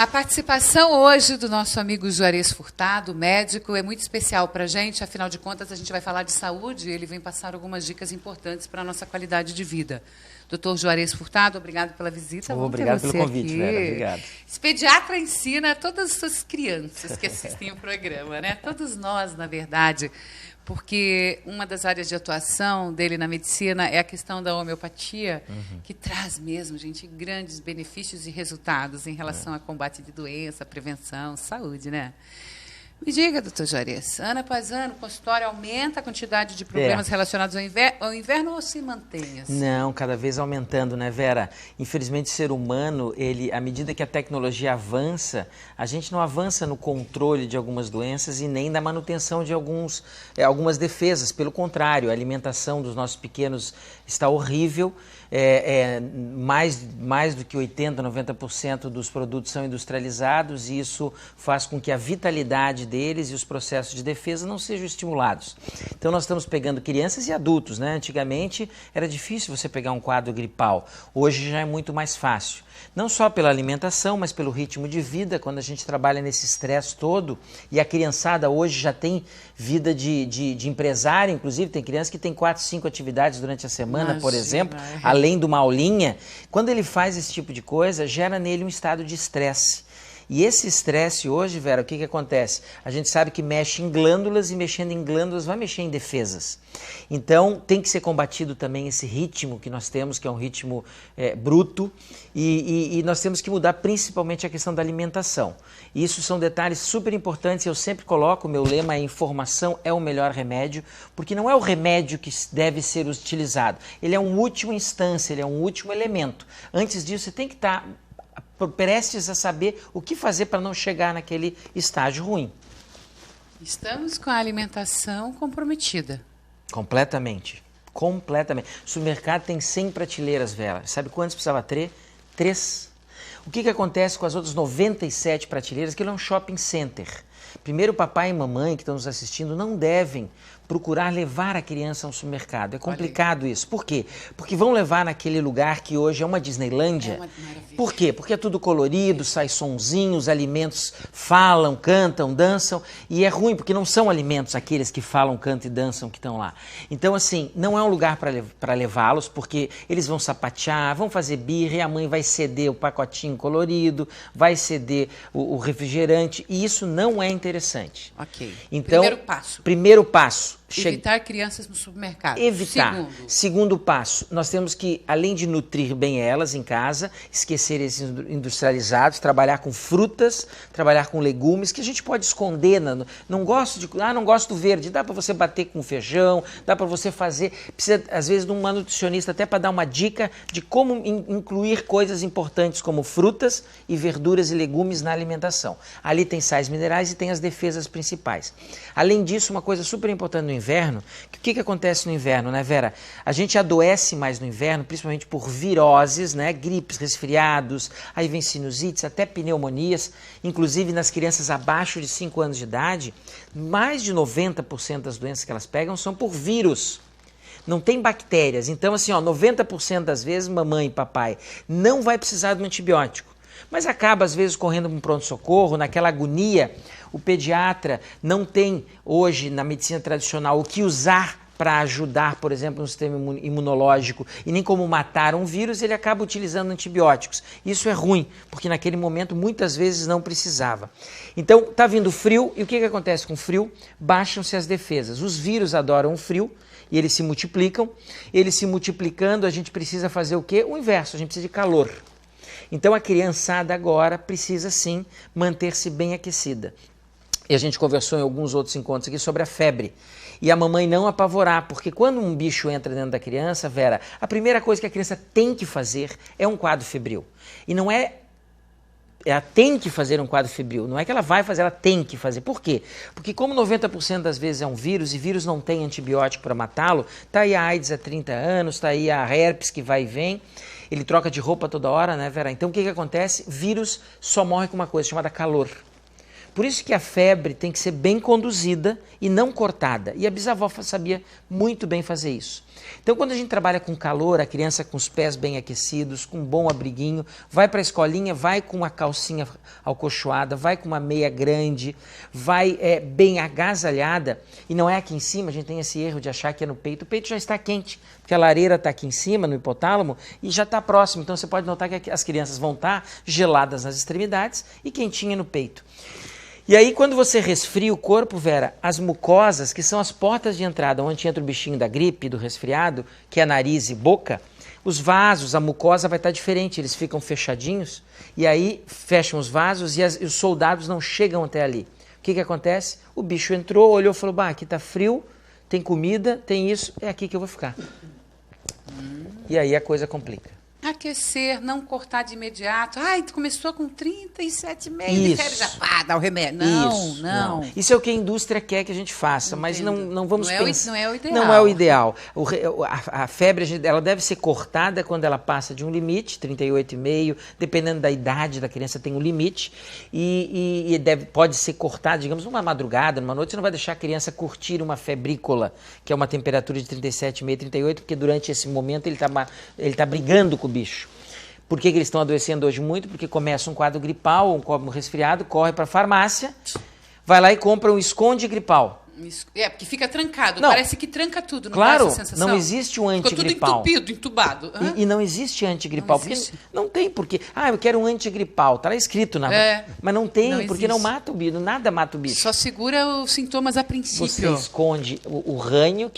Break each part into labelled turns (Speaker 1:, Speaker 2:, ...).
Speaker 1: A participação hoje do nosso amigo Juarez Furtado, médico, é muito especial para a gente. Afinal de contas, a gente vai falar de saúde e ele vem passar algumas dicas importantes para a nossa qualidade de vida. Doutor Juarez Furtado, obrigado pela visita.
Speaker 2: Obrigado pelo convite, Vera. Obrigado.
Speaker 1: Esse pediatra ensina a todas as suas crianças que assistem o programa, né? Todos nós, na verdade, porque uma das áreas de atuação dele na medicina é a questão da homeopatia, que traz mesmo, gente, grandes benefícios e resultados em relação ao combate de doença, prevenção, saúde, né? Me diga, doutor Juarez, ano após ano, o consultório aumenta a quantidade de problemas relacionados ao inverno ou se mantém assim?
Speaker 2: Não, cada vez aumentando, né, Vera? Infelizmente, o ser humano, à medida que a tecnologia avança, a gente não avança no controle de algumas doenças e nem na manutenção de algumas defesas. Pelo contrário, a alimentação dos nossos pequenos está horrível. Mais do que 80%, 90% dos produtos são industrializados e isso faz com que a vitalidade deles e os processos de defesa não sejam estimulados. Então nós estamos pegando crianças e adultos, né? Antigamente era difícil você pegar um quadro gripal, hoje já é muito mais fácil. Não só pela alimentação, mas pelo ritmo de vida, quando a gente trabalha nesse estresse todo, e a criançada hoje já tem vida de empresário, inclusive tem criança que tem 4, 5 atividades durante a semana, por exemplo, além de uma aulinha. Quando ele faz esse tipo de coisa, gera nele um estado de estresse. E esse estresse hoje, Vera, o que acontece? A gente sabe que mexe em glândulas e mexendo em glândulas vai mexer em defesas. Então tem que ser combatido também esse ritmo que nós temos, que é um ritmo bruto, e nós temos que mudar principalmente a questão da alimentação. E isso são detalhes super importantes, eu sempre coloco, o meu lema é informação é o melhor remédio, porque não é o remédio que deve ser utilizado, ele é uma última instância, ele é um último elemento. Antes disso você tem que estar prestes a saber o que fazer para não chegar naquele estágio ruim.
Speaker 1: Estamos com a alimentação comprometida.
Speaker 2: Completamente. Completamente. O supermercado tem 100 prateleiras, Vera. Sabe quantos precisava ter? 3. O que acontece com as outras 97 prateleiras? Aquilo é um shopping center. Primeiro, papai e mamãe que estão nos assistindo não devem procurar levar a criança ao supermercado. É complicado isso. Por quê? Porque vão levar naquele lugar que hoje é uma Disneylândia. Por quê? Porque é tudo colorido, sai sonzinho, os alimentos falam, cantam, dançam. E é ruim, porque não são alimentos aqueles que falam, cantam e dançam que estão lá. Então, assim, não é um lugar para levá-los, porque eles vão sapatear, vão fazer birra, e a mãe vai ceder o pacotinho colorido, vai ceder o refrigerante, e isso não é interessante.
Speaker 1: Ok.
Speaker 2: Então,
Speaker 1: Primeiro passo.
Speaker 2: Evitar
Speaker 1: crianças no supermercado.
Speaker 2: Evitar. Segundo passo, nós temos que, além de nutrir bem elas em casa, esquecer esses industrializados, trabalhar com frutas, trabalhar com legumes, que a gente pode esconder. Não gosto do verde, dá para você bater com feijão, dá para você fazer. Precisa, às vezes, de uma nutricionista até para dar uma dica de como incluir coisas importantes como frutas e verduras e legumes na alimentação. Ali tem sais minerais e tem as defesas principais. Além disso, uma coisa super importante no inverno, o que acontece no inverno, né, Vera? A gente adoece mais no inverno, principalmente por viroses, né, gripes, resfriados, aí vem sinusites, até pneumonias, inclusive nas crianças abaixo de 5 anos de idade, mais de 90% das doenças que elas pegam são por vírus. Não tem bactérias, então assim, 90% das vezes mamãe e papai não vai precisar de um antibiótico. Mas acaba, às vezes, correndo para um pronto-socorro, naquela agonia. O pediatra não tem, hoje, na medicina tradicional, o que usar para ajudar, por exemplo, no sistema imunológico e nem como matar um vírus, ele acaba utilizando antibióticos. Isso é ruim, porque naquele momento, muitas vezes, não precisava. Então, está vindo frio, e o que acontece com o frio? Baixam-se as defesas. Os vírus adoram o frio, e eles se multiplicam. Eles se multiplicando, a gente precisa fazer o quê? O inverso, a gente precisa de calor. Então a criançada agora precisa sim manter-se bem aquecida. E a gente conversou em alguns outros encontros aqui sobre a febre. E a mamãe não apavorar, porque quando um bicho entra dentro da criança, Vera, a primeira coisa que a criança tem que fazer é um quadro febril. E não é... Ela tem que fazer um quadro febril, não é que ela vai fazer, ela tem que fazer. Por quê? Porque como 90% das vezes é um vírus e vírus não tem antibiótico para matá-lo, está aí a AIDS há 30 anos, está aí a herpes que vai e vem, ele troca de roupa toda hora, né, Vera? Então o que acontece? Vírus só morre com uma coisa chamada calor. Por isso que a febre tem que ser bem conduzida e não cortada. E a bisavó sabia muito bem fazer isso. Então, quando a gente trabalha com calor, a criança com os pés bem aquecidos, com um bom abriguinho, vai para a escolinha, vai com uma calcinha alcochoada, vai com uma meia grande, vai bem agasalhada, e não é aqui em cima, a gente tem esse erro de achar que é no peito. O peito já está quente, porque a lareira está aqui em cima, no hipotálamo, e já está próximo. Então, você pode notar que as crianças vão estar geladas nas extremidades e quentinha no peito. E aí, quando você resfria o corpo, Vera, as mucosas, que são as portas de entrada, onde entra o bichinho da gripe, do resfriado, que é nariz e boca, os vasos, a mucosa vai estar diferente, eles ficam fechadinhos, e aí fecham os vasos e os soldados não chegam até ali. O que acontece? O bicho entrou, olhou e falou, bah, aqui está frio, tem comida, tem isso, é aqui que eu vou ficar. E aí a coisa complica.
Speaker 1: Aquecer, não cortar de imediato. Ai, tu começou com 37,5 de febre, já dá o remédio. Não.
Speaker 2: Isso é o que a indústria quer que a gente faça, mas não vamos pensar.
Speaker 1: Não é o ideal.
Speaker 2: Não é o ideal. A febre, ela deve ser cortada quando ela passa de um limite, 38,5, dependendo da idade da criança tem um limite, e pode ser cortada, digamos, numa madrugada, numa noite, você não vai deixar a criança curtir uma febrícola, que é uma temperatura de 37,5, 38, porque durante esse momento ele tá brigando com o bicho. Por que eles estão adoecendo hoje muito? Porque começa um quadro gripal, um resfriado, corre para a farmácia, vai lá e compra um esconde gripal.
Speaker 1: Porque fica trancado, parece que tranca tudo, não dá essa sensação?
Speaker 2: Não existe um antigripal.
Speaker 1: Ficou tudo entupido, entubado.
Speaker 2: E não existe antigripal, não tem porque, eu quero um antigripal, tá lá escrito, mas não tem, porque não mata o bicho, nada mata o bicho.
Speaker 1: Só segura os sintomas a princípio.
Speaker 2: Você esconde o ranho,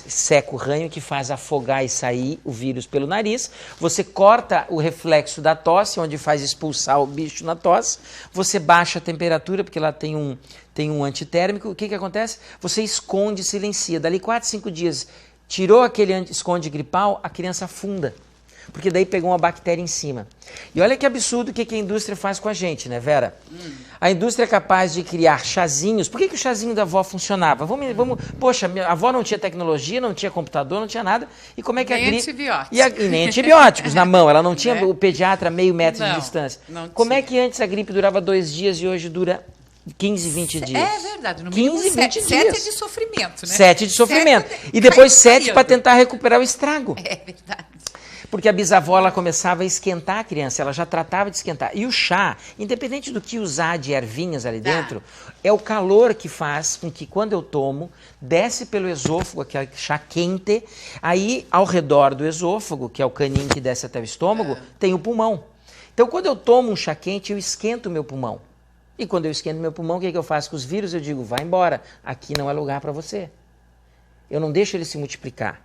Speaker 2: seca o ranho, que faz afogar e sair o vírus pelo nariz, você corta o reflexo da tosse, onde faz expulsar o bicho na tosse, você baixa a temperatura, porque lá tem um antitérmico. O que acontece? Você esconde e silencia. Dali 4, 5 dias, tirou aquele esconde gripal, a criança afunda. Porque daí pegou uma bactéria em cima. E olha que absurdo o que a indústria faz com a gente, né, Vera? A indústria é capaz de criar chazinhos. Por que o chazinho da avó funcionava? Poxa, minha avó não tinha tecnologia, não tinha computador, não tinha nada. E como é que
Speaker 1: nem
Speaker 2: a gripe...
Speaker 1: antibióticos.
Speaker 2: E nem antibióticos na mão. Ela não tinha o pediatra a meio metro de distância. Como é que antes a gripe durava 2 dias e hoje dura 15, 20 dias.
Speaker 1: É verdade, no mínimo
Speaker 2: 15, 20 dias.
Speaker 1: 7 de sofrimento, né?
Speaker 2: 7 de sofrimento. E depois 7 para tentar recuperar o estrago.
Speaker 1: É verdade.
Speaker 2: Porque a bisavó, ela começava a esquentar a criança, ela já tratava de esquentar. E o chá, independente do que usar de ervinhas ali dentro, é o calor que faz com que quando eu tomo, desce pelo esôfago, aquele chá quente, aí ao redor do esôfago, que é o caninho que desce até o estômago, tem o pulmão. Então quando eu tomo um chá quente, eu esquento o meu pulmão. E quando eu esquento meu pulmão, o que eu faço com os vírus? Eu digo, vai embora, aqui não é lugar para você. Eu não deixo ele se multiplicar.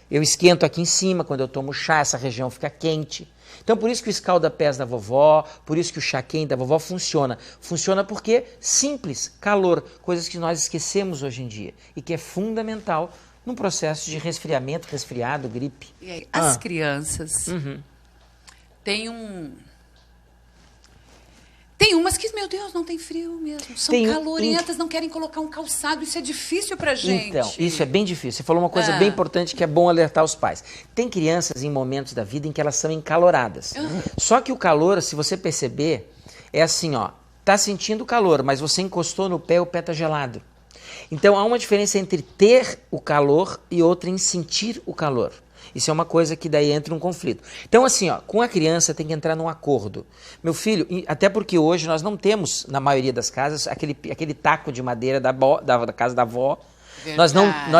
Speaker 2: Eu esquento aqui em cima, quando eu tomo chá, essa região fica quente. Então, por isso que o escalda-pés da vovó, por isso que o chá quente da vovó funciona. Funciona porque simples, calor, coisas que nós esquecemos hoje em dia e que é fundamental num processo de resfriamento, resfriado, gripe.
Speaker 1: E aí, as crianças têm Tem umas que, meu Deus, não tem frio mesmo. São calorentas, não querem colocar um calçado. Isso é difícil pra gente.
Speaker 2: Então, isso é bem difícil. Você falou uma coisa bem importante que é bom alertar os pais. Tem crianças em momentos da vida em que elas são encaloradas. Só que o calor, se você perceber, é assim, ó. Tá sentindo calor, mas você encostou no pé, o pé tá gelado. Então, há uma diferença entre ter o calor e outra em sentir o calor. Isso é uma coisa que daí entra um conflito. Então, assim, ó, com a criança tem que entrar num acordo. Meu filho, até porque hoje nós não temos, na maioria das casas, aquele taco de madeira da casa da avó. Nós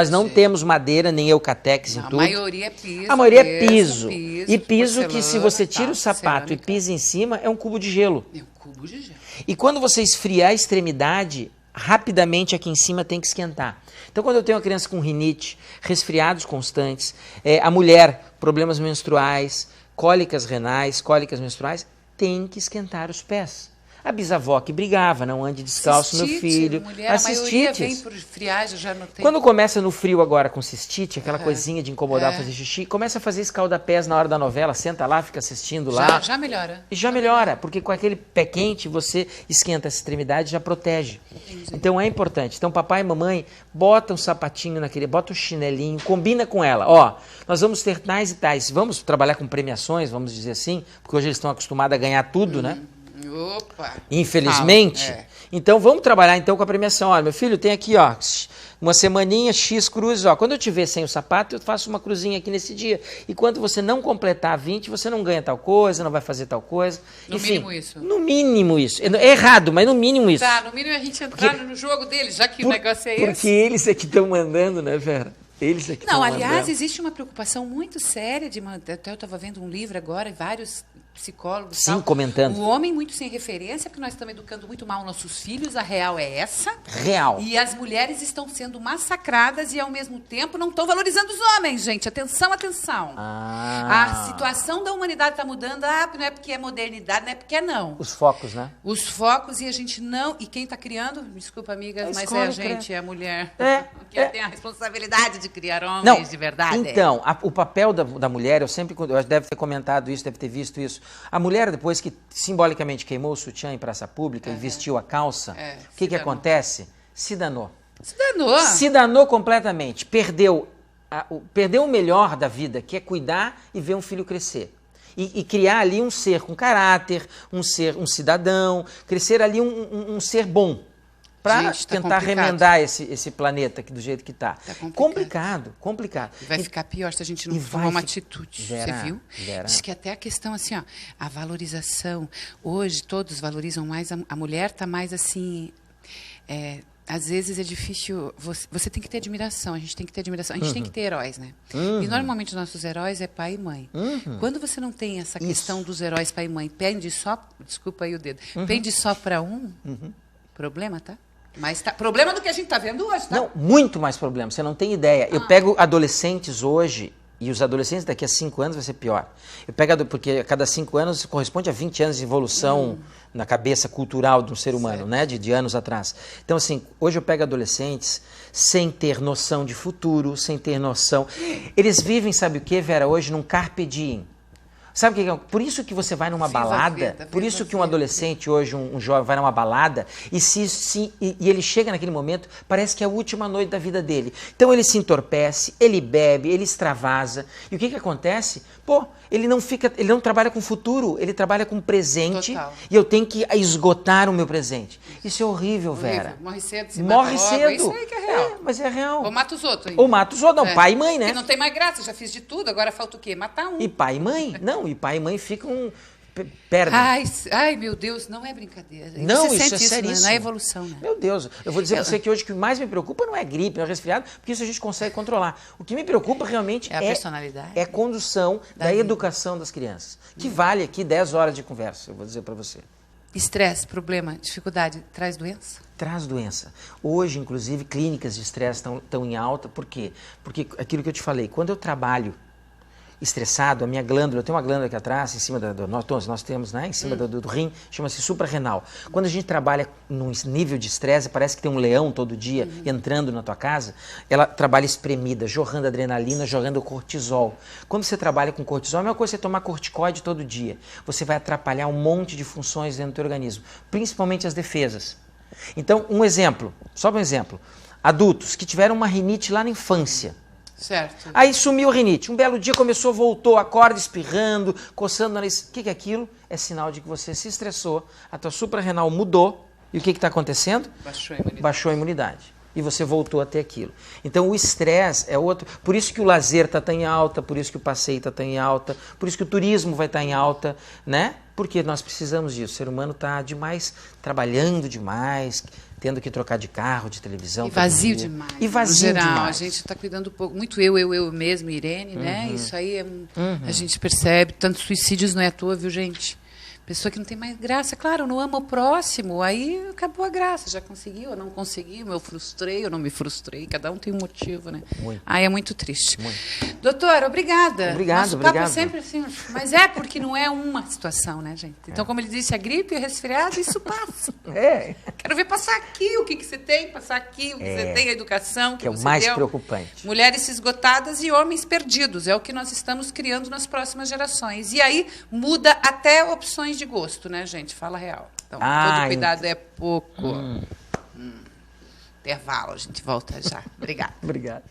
Speaker 2: não temos madeira, nem eucatex em tudo.
Speaker 1: A maioria é piso.
Speaker 2: A maioria é piso. E piso que se você tira o sapato e pisa em cima, é um cubo de gelo.
Speaker 1: É um cubo de gelo.
Speaker 2: E quando você esfriar a extremidade, rapidamente aqui em cima tem que esquentar. Então, quando eu tenho uma criança com rinite, resfriados constantes, a mulher, problemas menstruais, cólicas renais, cólicas menstruais, tem que esquentar os pés. A bisavó que brigava, não ande descalço, meu filho.
Speaker 1: Mulher, a maioria vem por friagem, já não tem.
Speaker 2: Quando começa no frio agora com cistite, aquela coisinha de incomodar fazer xixi, começa a fazer escalda-pés na hora da novela, senta lá, fica assistindo lá.
Speaker 1: Já melhora.
Speaker 2: E já melhora, porque com aquele pé quente você esquenta essa extremidade e já protege. Entendi. Então é importante. Então papai e mamãe, bota um sapatinho bota um chinelinho, combina com ela. Ó, nós vamos ter tais e tais, vamos trabalhar com premiações, vamos dizer assim, porque hoje eles estão acostumados a ganhar tudo, né?
Speaker 1: Opa!
Speaker 2: Infelizmente. Então vamos trabalhar então com a premiação. Olha, meu filho, tem aqui, ó, uma semaninha, X cruzes, ó. Quando eu te ver sem o sapato, eu faço uma cruzinha aqui nesse dia. E quando você não completar 20, você não ganha tal coisa, não vai fazer tal coisa.
Speaker 1: No mínimo isso.
Speaker 2: No mínimo isso. É errado, mas no mínimo isso.
Speaker 1: Tá, no mínimo a gente entrar no jogo deles, já que o negócio é esse.
Speaker 2: Porque eles é que estão mandando, né, Vera? Eles é que
Speaker 1: Não, aliás, existe uma preocupação muito séria de até eu estava vendo um livro agora, vários psicólogos.
Speaker 2: Sim, tal, comentando.
Speaker 1: O homem muito sem referência, porque nós estamos educando muito mal nossos filhos, a real é essa.
Speaker 2: Real.
Speaker 1: E as mulheres estão sendo massacradas e, ao mesmo tempo, não estão valorizando os homens, gente. Atenção, atenção. A situação da humanidade está mudando. Não é porque é modernidade, não é porque é não.
Speaker 2: Os focos, né?
Speaker 1: Os focos e a gente não... E quem está criando? Desculpa, amiga, mas é a gente, é a mulher. Que tem a responsabilidade de criar homens de verdade.
Speaker 2: Então, o papel da mulher, eu deve ter comentado isso, deve ter visto isso. A mulher, depois que simbolicamente queimou o sutiã em praça pública e vestiu a calça, o que acontece? Se danou.
Speaker 1: Se danou.
Speaker 2: Se danou completamente. Perdeu o melhor da vida, que é cuidar e ver um filho crescer. E criar ali um ser com caráter, um cidadão, crescer ali um ser bom. Para tentar remendar esse planeta aqui do jeito que está. Complicado.
Speaker 1: E vai ficar pior se a gente não tomar uma atitude. Você viu? Diz que até a questão assim, ó, a valorização. Hoje todos valorizam mais, a mulher está mais assim... às vezes é difícil, você tem que ter admiração, a gente tem que ter admiração, a gente tem que ter heróis, né? E normalmente os nossos heróis é pai e mãe. Quando você não tem essa questão dos heróis pai e mãe, pende só, desculpa aí o dedo, pende só para problema, tá? Mas problema do que a gente está vendo hoje, tá?
Speaker 2: Não, muito mais problema, você não tem ideia. Eu pego adolescentes hoje, e os adolescentes daqui a 5 anos vai ser pior. Eu pego, porque a cada 5 anos corresponde a 20 anos de evolução na cabeça cultural de um ser humano, né? De anos atrás. Então, assim, hoje eu pego adolescentes sem ter noção de futuro, sem ter noção... Eles vivem, sabe o que, Vera, hoje num carpe diem. Sabe o que é? Por isso que você vai numa balada, por isso que um adolescente hoje, um jovem, vai numa balada e ele chega naquele momento, parece que é a última noite da vida dele. Então ele se entorpece, ele bebe, ele extravasa. E o que acontece? Pô, ele não trabalha com futuro, ele trabalha com presente. Total. E eu tenho que esgotar o meu presente. Isso é horrível, Vera.
Speaker 1: Morre cedo, se
Speaker 2: morre cedo.
Speaker 1: Isso aí que é real.
Speaker 2: Mas é real.
Speaker 1: Ou mata os outros ainda.
Speaker 2: Ou mata os outros, não, pai e mãe, né?
Speaker 1: Porque não tem mais graça, já fiz de tudo, agora falta o quê? Matar um.
Speaker 2: E pai e mãe? Não, e pai e mãe ficam... Perdem.
Speaker 1: Ai, meu Deus, não é brincadeira.
Speaker 2: Não,
Speaker 1: você
Speaker 2: isso é seríssimo.
Speaker 1: Na evolução, né?
Speaker 2: Meu Deus, eu vou dizer para você que hoje o que mais me preocupa não é gripe, não é resfriado, porque isso a gente consegue controlar. O que me preocupa realmente
Speaker 1: é a personalidade.
Speaker 2: É a condução da educação das crianças, que vale aqui 10 horas de conversa, eu vou dizer para você.
Speaker 1: Estresse, problema, dificuldade, traz doença?
Speaker 2: Traz doença. Hoje, inclusive, clínicas de estresse estão em alta. Por quê? Porque aquilo que eu te falei, quando eu trabalho estressado, a minha glândula, eu tenho uma glândula aqui atrás, em cima nós temos, né, em cima do rim, chama-se suprarrenal. Quando a gente trabalha num nível de estresse, parece que tem um leão todo dia entrando na tua casa, ela trabalha espremida, jorrando adrenalina, jorrando cortisol. Quando você trabalha com cortisol, é a mesma coisa que você tomar corticoide todo dia. Você vai atrapalhar um monte de funções dentro do teu organismo, principalmente as defesas. Então, só um exemplo, adultos que tiveram uma rinite lá na infância,
Speaker 1: certo.
Speaker 2: Aí sumiu a rinite. Um belo dia voltou, acorda espirrando, coçando o nariz. O que é aquilo? É sinal de que você se estressou, a tua suprarrenal mudou. E o que está acontecendo? Baixou a imunidade. E você voltou a ter aquilo. Então o estresse é outro. Por isso que o lazer está tão em alta, por isso que o passeio está tão em alta, por isso que o turismo vai estar em alta, né? Porque nós precisamos disso. O ser humano está demais, trabalhando demais, tendo que trocar de carro, de televisão.
Speaker 1: E vazio demais.
Speaker 2: E vazio
Speaker 1: demais.
Speaker 2: demais.
Speaker 1: A gente está cuidando pouco. Muito eu mesmo, Irene, né? Isso aí a gente percebe. Tantos suicídios não é à toa, viu, gente? Pessoa que não tem mais graça. Claro, não ama o próximo. Aí acabou a graça. Já conseguiu, ou não conseguiu. Eu frustrei, eu não me frustrei. Cada um tem um motivo, né?
Speaker 2: Muito.
Speaker 1: Aí é muito triste. Muito. Doutora, obrigada.
Speaker 2: Obrigado.
Speaker 1: Papo é sempre assim. Mas é porque não é uma situação, né, gente? Então, como ele disse, a gripe, o resfriado, isso passa. Quero ver passar aqui o que você tem, passar aqui o que você tem, a educação
Speaker 2: que é o mais preocupante.
Speaker 1: Mulheres esgotadas e homens perdidos. É o que nós estamos criando nas próximas gerações. E aí muda até opções de gosto, né, gente? Fala real. Então, todo cuidado é pouco. Intervalo, a gente volta já. Obrigada.
Speaker 2: Obrigado.